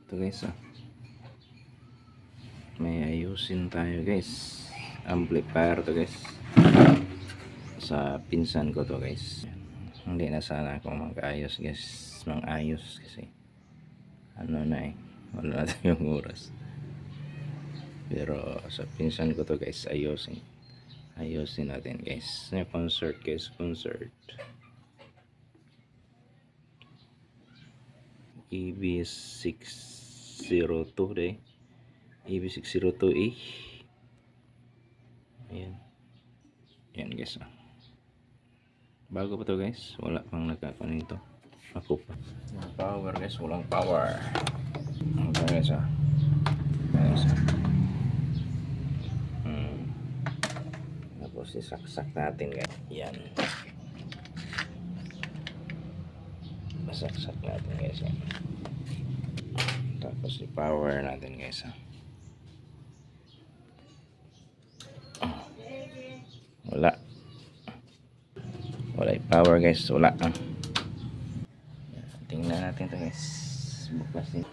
Ito guys, may ayusin tayo guys. Amplifier to guys. Sa pinsan ko to guys. Hindi na sana ako mag-ayos guys. Mang-ayos kasi ano na wala na tayong oras. Pero sa pinsan ko to guys, ayusin natin guys. Concert guys, concert. EB602 deh. EB602A. Ayan. Ayan guys. Bago pa to guys. Wala pang nagkakon nito. Ako pa. Power guys. Walang power. Okay guys guys. Tapos isaksak natin guys. Yan. Masaksak natin guys. Yan. Tapos i-power natin guys. Wala i-power guys. Wala. Tingnan natin to guys. Bukas din.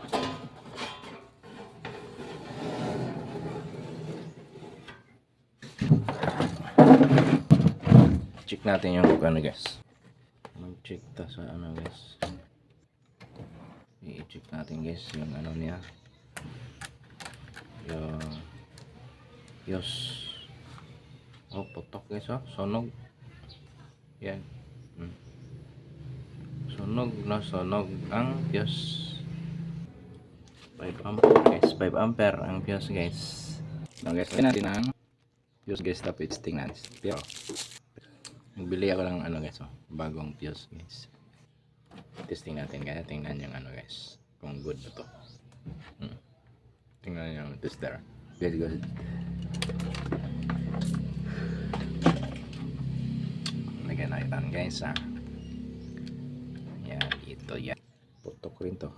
Check natin yung ano guys. Mag-check ta sa ano guys. I-check natin guys yung ano niya. Yung putok guys Sonog. Yan. Sonog ang fuse. 5 ampere guys. 5 ampere ang fuse guys. Now guys, natin ang fuse guys. Tapos tingnan natin. Pero nagbili ako ng ano guys, bagong fuse guys. Testing natin kaya tingnan yung ano guys, kung good na to. Tingnan yung tester. Good. Lagyan natin guys yan, ito yan. Putok rin to.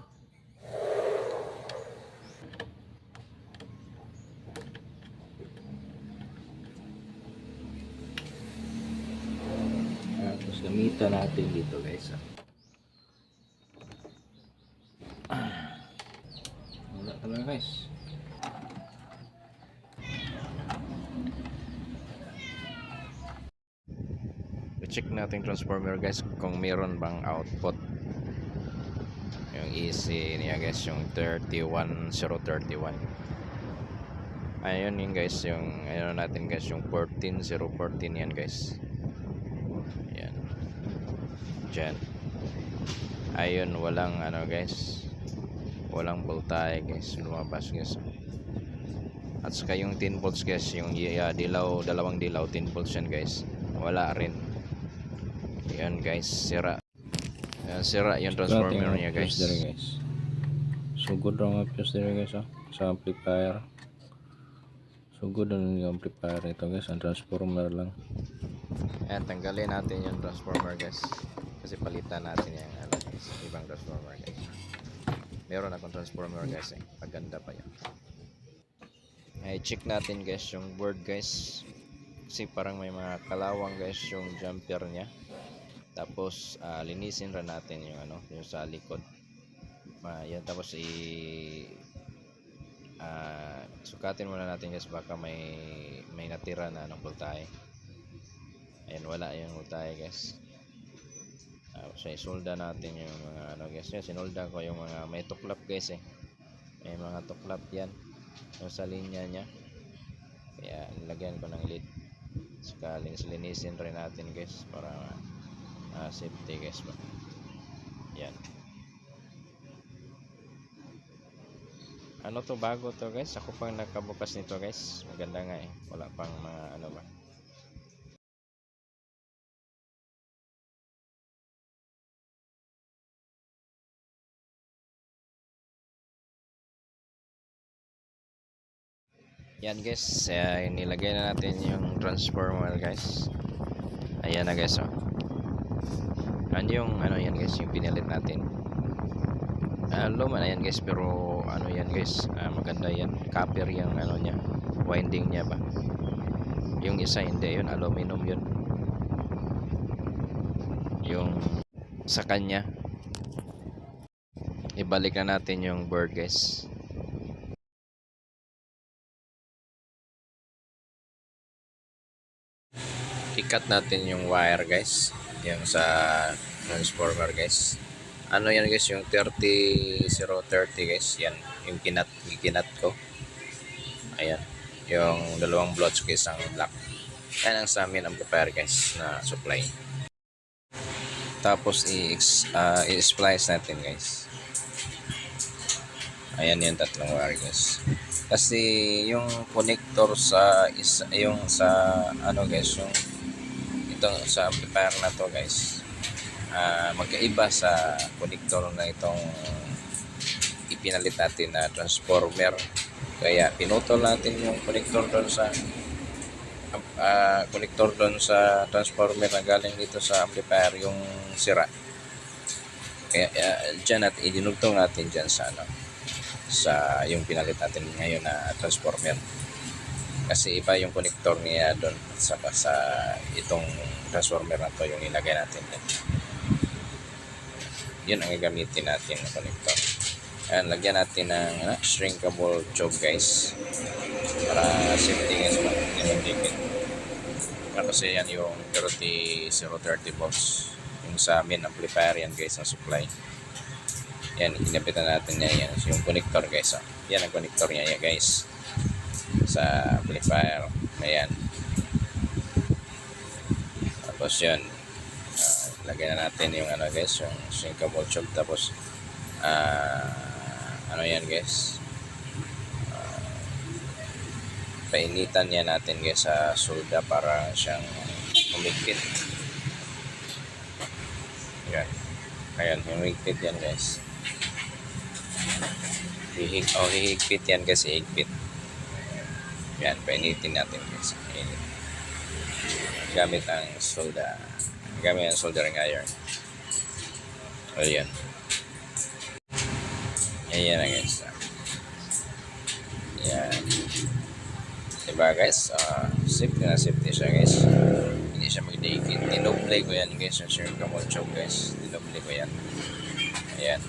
Tapos gamitan natin dito guys. Wala talaga guys. I-check natin transformer guys kung meron bang output. Yung EC niya guys, yung 31031. Ayun yun guys, yung ayun natin guys, yung 14014 yan guys. Yan. Diyan. Ayun, walang ano guys, walang voltahe guys, lumabas guys. At saka yung 10 volts guys, yung dilaw, dalawang dilaw, 10 volts yan guys, wala rin. Yan guys, sira. Sira yung transformer niya guys. Sugod lang ang fuse dito guys sa amplifier. Sugod lang yung amplifier ito guys, ang transformer lang. Ayan, tanggalin natin yung transformer guys. Kasi palitan natin yung ano guys, ibang transformer guys. Meron akong transformer guys paganda pa yan. Ay, check natin guys yung board guys. Kasi parang may mga kalawang guys yung jumper nya. Tapos linisin rin natin yung ano, yung sa likod. Yan, tapos sukatin muna natin guys, baka may natira na ng voltahe. Ayan, wala yung voltahe guys. So isolda natin yung mga ano guys. Sinolda ko yung mga may tuklap guys may mga tuklap yan yung sa linya nya. Kaya nilagyan ko ng lid. Saka linisin rin natin guys para safety guys ba. Yan. Ano to, bago to guys. Ako pang nakabukas nito guys. Maganda nga wala pang mga ano ba. Yan guys, nilagay na natin yung transformer guys. Ayan na guys yung ano yan guys, yung pinalit natin. Luma na yan guys, pero ano yan guys, maganda yan. Copper yung ano nya, winding nya ba. Yung isa hindi, yun aluminum yun. Yung sa kanya ibalik na natin yung board guys. I-cut natin yung wire guys, yung sa transformer guys. Ano yan guys, yung 30030 guys, yan yung kinat ko. Ayan, yung dalawang blocks guys, ang black. Yan ang sa amin amplifier guys na supply. Tapos i-splice natin guys. Ayan yung tatlong wire guys. Kasi yung connector sa yung sa ano guys, yung ito sa amplifier na to guys, magkaiba sa connector na itong ipinalit natin na transformer. Kaya pinutol natin yung connector doon sa transformer na galing dito sa amplifier, yung sira. Kaya dyan natin idinugtong natin dyan sa sa yung pinalit natin ngayon na transformer. Kasi iba yung connector niya doon sa itong transformer na to, yung ilagay natin din. Yun ang gagamitin natin na connector. Ayan, lagyan natin ng shrinkable tube guys, para safety guys, hindi magdikit. Kasi yan yung 30030 volts yung sa main amplifier yan guys, ang supply. Yan, kinapitan natin yan yung connector guys. Yan ang connector niya yan guys sa amplifier. Ayan. Tapos yan, lagyan na natin yung guys, yung shrinkable tube. Tapos ano yan guys, painitan yan natin guys sa solda para siyang humigpit. Yan. Ayan, humigpit yan guys. Hihigpit yan guys, hihigpit. Yan, painitin natin guys. Gamit ang solda. Gamit ang soldering iron. Ayan. Ayan na guys. Ayan. Diba guys? Safety na safety siya guys. Hindi siya magdikit. Dinoble ko yan guys. Yung shrinkable tube guys. Dinoble ko yan. Ayan.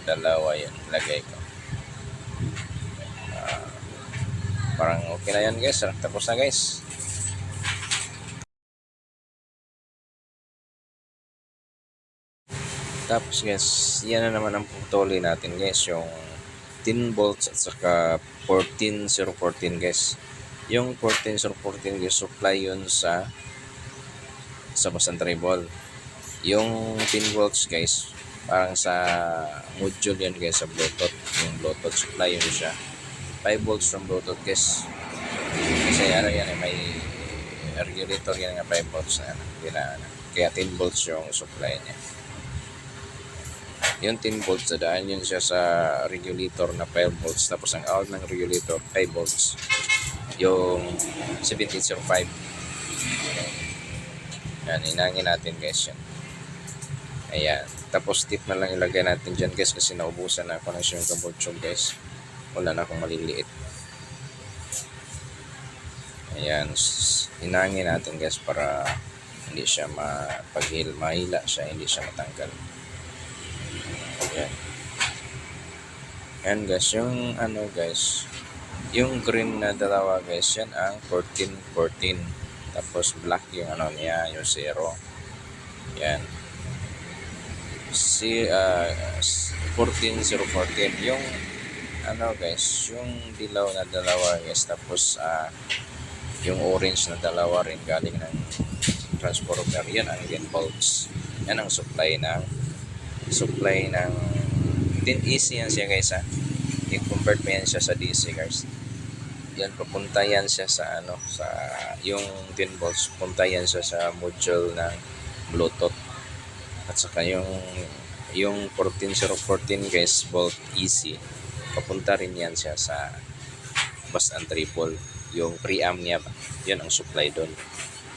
Dalawa yun. Lagay ko. Parang okay na yan guys. Tapos na guys. Tapos guys, yan na naman ang putuli natin guys. Yung 10 volts at saka 14014 guys. Yung 14014 guys, supply yun sa bus and treble. Yung 10 volts guys, parang sa module yan guys, sa Bluetooth. Yung Bluetooth supply yun siya. 5 volts from Bluetooth guys. Kasi yan, may regulator yan nga 5 volts na kaya 10 volts yung supply niya. Yung 10 volts na daan yun siya sa regulator na 5 volts. Tapos ang out ng regulator 5 volts. Yung 1705. Yan, inangin natin guys yan. Ayan. Tapos tip na lang ilagay natin dyan guys, kasi naubusan na ako ng shrinkable tube guys. Wala na akong maliliit. Ayan, inangin natin guys para hindi siya mahila siya, hindi siya matanggal. Ayan. Ayan guys, yung guys, yung green na dalawa guys, yan ang 1414. Tapos black yung niya, yung 0. Yan. 14014 yung guys, yung dilaw na dalawa guys. Tapos yung orange na dalawa rin galing ng transformer. Yan ang 10 volts. Yan ang supply ng 10 AC yan siya guys. I-convert mo yan siya sa DC guys. Yan, papunta yan siya sa sa yung 10 volts, punta yan siya sa module ng Bluetooth. At saka yung 14014 guys, volt AC, papunta rin yan siya sa bus and treble. Yung preamp niya, yun ang supply doon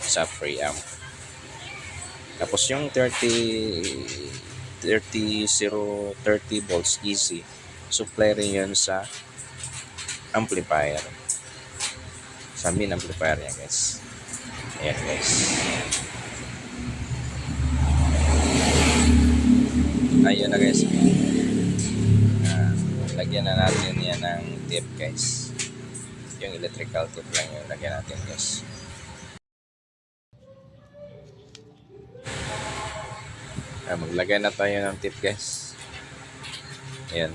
sa preamp. Tapos yung 30 volts AC, supply rin yun sa amplifier, sa main amplifier yan guys. Ayan guys. Ayun na guys. lagyan na natin yan ng tip guys. Yung electrical tip lang yung lagyan natin guys. Maglagay na tayo ng tip guys. Ayan.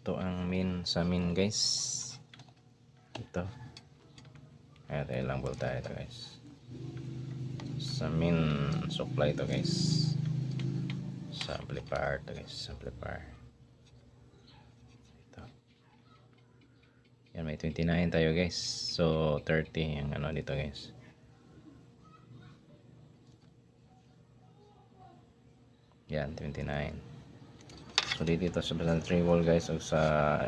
Ito ang main sa main guys. Ito. Ito ilang volt tayo ito guys. Sa main supply ito guys. Sa amplifier ito guys. Amplifier. Ito. Yan, may 29 tayo guys. So 30 yung ano dito guys. Yan, 29. So dito sa 3 volt guys o sa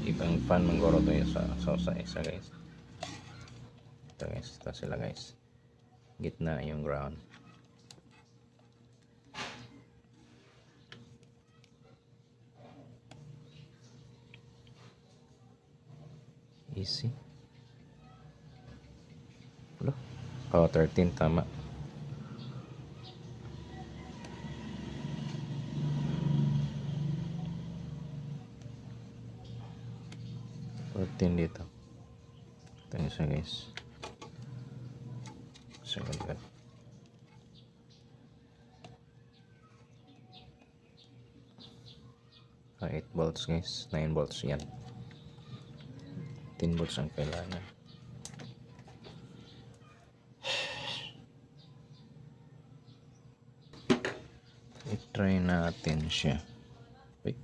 ibang fan manggoro to yung sa isa guys. Ito guys, ito sila guys. Gitna yung ground. Easy. Wala. Oh, 13 tama. Dito. Ito yung isa guys. Second cut. Ah, 8 volts guys. 9 volts yan. 10 volts ang kailangan. I-try natin siya. Wait.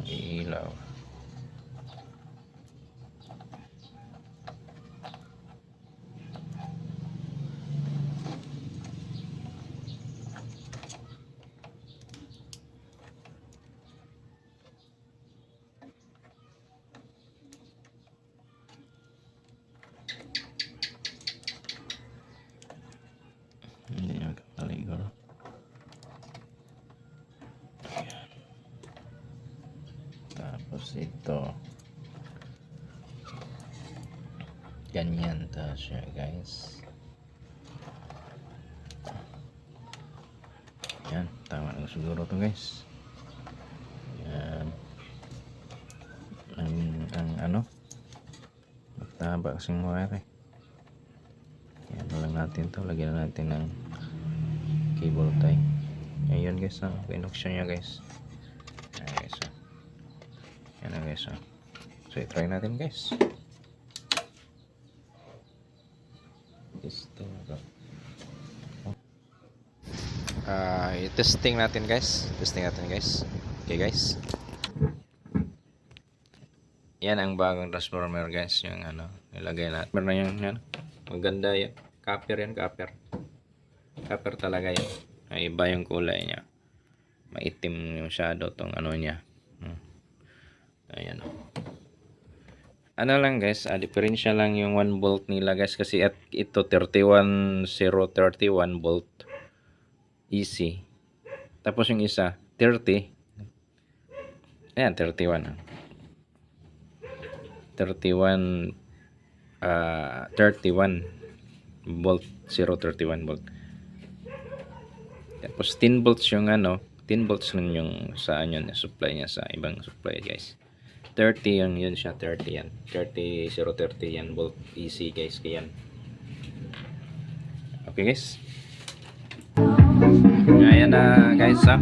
Ilaw. Hindi niya kapaligor. Tapos ito ganyan ta siya guys. Yan, tama na siguro to guys. Yan ang ano magtaba kasing wire. Yan lang natin to, lagyan na natin ng cable tie. Ayun guys, ang connection niya guys. Ayan guys, yan na guys. So i-try natin guys. I-testing natin guys. Okay guys. Yan ang bagong transformer guys, yung ano nilagay natin. Meron na yan. Maganda yan. Copper yan, copper. Copper talaga yan. Ay, iba yung kulay niya. Maitim yung shadow tong ano niya. Ayan. Ano lang guys, diferensya lang yung 1 volt nila guys, kasi at ito 31031 volt easy. Tapos yung isa 30. Ayan, 31 volt, 031 volt. Tapos 10 volts yung ano, 10 volts nun yung sa ano supply niya sa ibang supply guys. 30 yun siya, 30 yan. 30 yan volt easy guys, kaya yan. Okay guys. Ayan na guys ha.